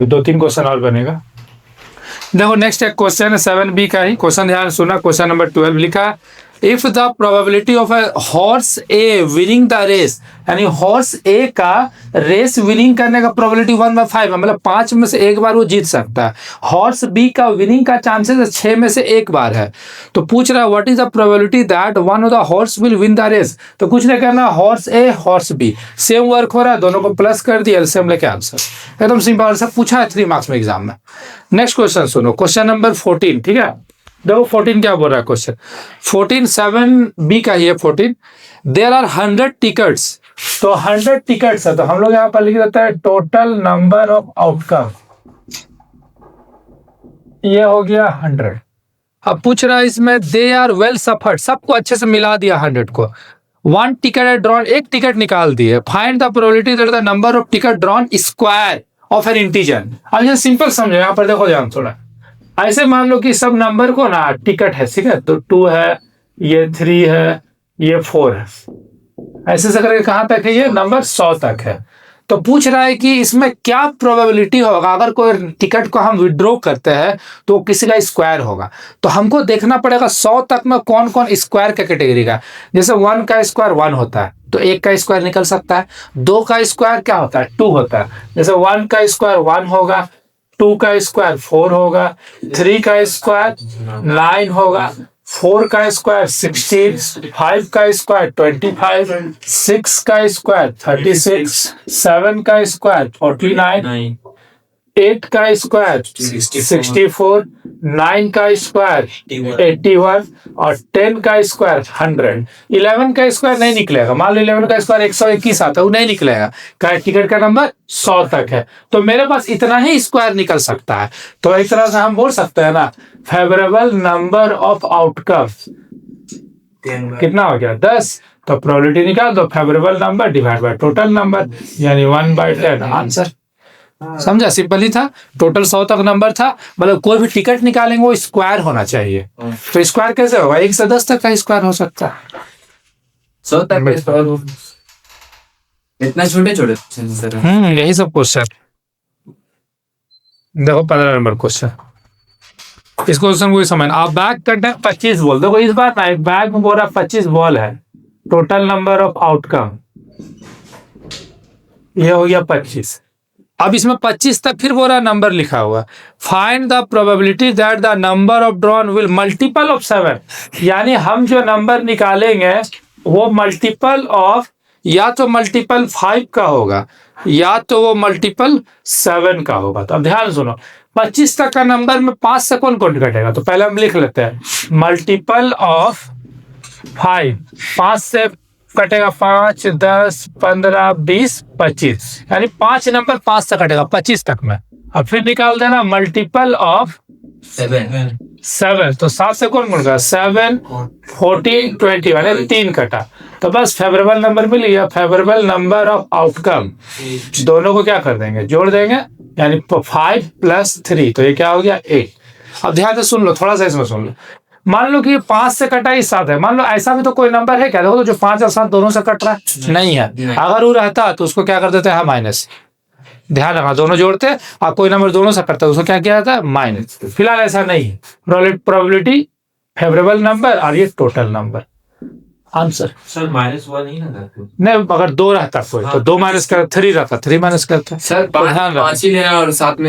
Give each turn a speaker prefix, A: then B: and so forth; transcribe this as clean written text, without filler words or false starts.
A: 2-3 question और बनेगा। देखो नेक्स्ट एक क्वेश्चन है 7B का ही क्वेश्चन, ध्यान सुना। क्वेश्चन नंबर 12 लिखा, if the probability of a horse A winning the race, यानी हॉर्स ए का रेस विनिंग करने का प्रोबेबिलिटी 1/5 है, मतलब 5 में से एक बार वो जीत सकता है। हॉर्स बी का विनिंग का चांसेस 6 में से एक बार है। तो पूछ रहा है what is the probability that one of the horse will win the race. तो कुछ नहीं करना, horse A horse B same work हो रहा है, दोनों को प्लस कर दिया, एलसीएम लेके आंसर। एकदम सिंपल आंसर पूछा है 3 मार्क्स में एग्जाम में। नेक्स्ट क्वेश्चन सुनो, क्वेश्चन नंबर 14, ठीक है। देखो 14 क्या बोल रहा है क्वेश्चन, 14 7B का ही है 14। देयर आर 100 टिकट्स, तो 100 टिकट्स है, तो हम लोग यहाँ पर लिख देते हैं टोटल नंबर ऑफ आउटकम, ये हो गया 100। अब पूछ रहा है इसमें दे आर वेल सफर्ड, सबको अच्छे से मिला दिया 100 को। 1 टिकट है ड्रॉन, एक टिकट निकाल दिए। Find the probability that the number of ticket drawn square of N integer. अब ये सिंपल समझो, यहाँ पर देखो ध्यान थोड़ा। ऐसे मान लो कि सब नंबर को ना टिकट है, ठीक है, तो 2 है, ये 3 है, ये 4 है, ऐसे से करके कहां तक है, ये नंबर 100 तक है। तो पूछ रहा है कि इसमें क्या प्रोबेबिलिटी होगा अगर कोई टिकट को हम विड्रॉ करते हैं तो किसी का स्क्वायर होगा। तो हमको देखना पड़ेगा 100 तक में कौन कौन स्क्वायर का कैटेगरी का। जैसे 1 का स्क्वायर 1 होता है, तो 1 का स्क्वायर निकल सकता है। 2 का स्क्वायर क्या होता है, 2 होता है। जैसे 1 का स्क्वायर 1 होगा, 2 का स्क्वायर 4 होगा, 3 का स्क्वायर 9 होगा, 4 का स्क्वायर 16, 5 का स्क्वायर 25, 6 का स्क्वायर 36, 7 का स्क्वायर 49, 8 का स्क्वायर 64, 9 का स्क्वायर 81 और 10 का स्क्वायर 100। 11 का स्क्वायर नहीं निकलेगा, मान लो 11 का स्क्वायर 121 आता है, वो नहीं निकलेगा, टिकट का नंबर 100 तक है। तो मेरे पास इतना ही स्क्वायर निकल सकता है। तो एक तरह से हम बोल सकते हैं ना, फेवरेबल नंबर ऑफ आउटकम कितना हो गया, 10। तो प्रोबेबिलिटी निकाल दो, favourable number divide by total number, यानी 1/10 आंसर। समझा, सिंपल ही था। टोटल 100 तक नंबर था, मतलब कोई भी टिकट निकालेंगे वो स्क्वायर होना चाहिए। तो स्क्वायर कैसे होगा, 1 से 10 तक का स्क्वायर हो सकता है।
B: 100 तक इतना छोटे छोटे
A: यही सब क्वेश्चन। देखो 15 नंबर क्वेश्चन, इस क्वेश्चन को समझना। आप बैग कंटेंट 25 बॉल, देखो इस बार ना एक बैग में बोल रहा 25 बॉल है, टोटल नंबर ऑफ आउटकम ये हो गया 25। अब इसमें 25 तक फिर बोल रहा नंबर लिखा हुआ, find the probability that the number of drawn will multiple of 7, यानी हम जो नंबर निकालेंगे वो मल्टीपल ऑफ, या तो मल्टीपल 5 का होगा या तो वो मल्टीपल 7 का होगा। तो अब ध्यान सुनो, 25 तक का नंबर में 5 से कौन कौन कटेगा, तो पहले हम लिख लेते हैं मल्टीपल ऑफ 5, 5 से कटेगा 5, 10, 15, 20, 25, यानी 5 नंबर 5 से कटेगा 25 तक में। अब फिर निकाल देना मल्टीपल ऑफ 7, तो 7 से कौन कटेगा, 7, 14, 20, यानी 3 कटा। तो बस फेवरेबल नंबर मिल गया, फेवरेबल नंबर ऑफ आउटकम। दोनों को क्या कर देंगे, जोड़ देंगे, यानी 5 + 3, तो ये क्या हो गया 8। अब ध्यान से सुन लो, थोड़ा सा इसमें सुन लो। मान लो कि 5 से कटा ही 7 है, मान लो ऐसा भी तो कोई नंबर है क्या, देखो तो जो 5 और 7 दोनों से कट रहा है, नहीं है। अगर वो रहता तो उसको क्या कर देते हैं, माइनस। ध्यान रखना, दोनों जोड़ते हैं और कोई नंबर दोनों से कटता है उसको क्या किया जाता है, माइनस। फिलहाल ऐसा नहीं है, प्रोबेबिलिटी फेवरेबल नंबर और ये टोटल नंबर आंसर।
C: सर -1 ही ना,
A: नहीं अगर 2 रहता कोई तो 2 - 3 रहता, 3 - करता
B: सर 5 ही लेना और साथ में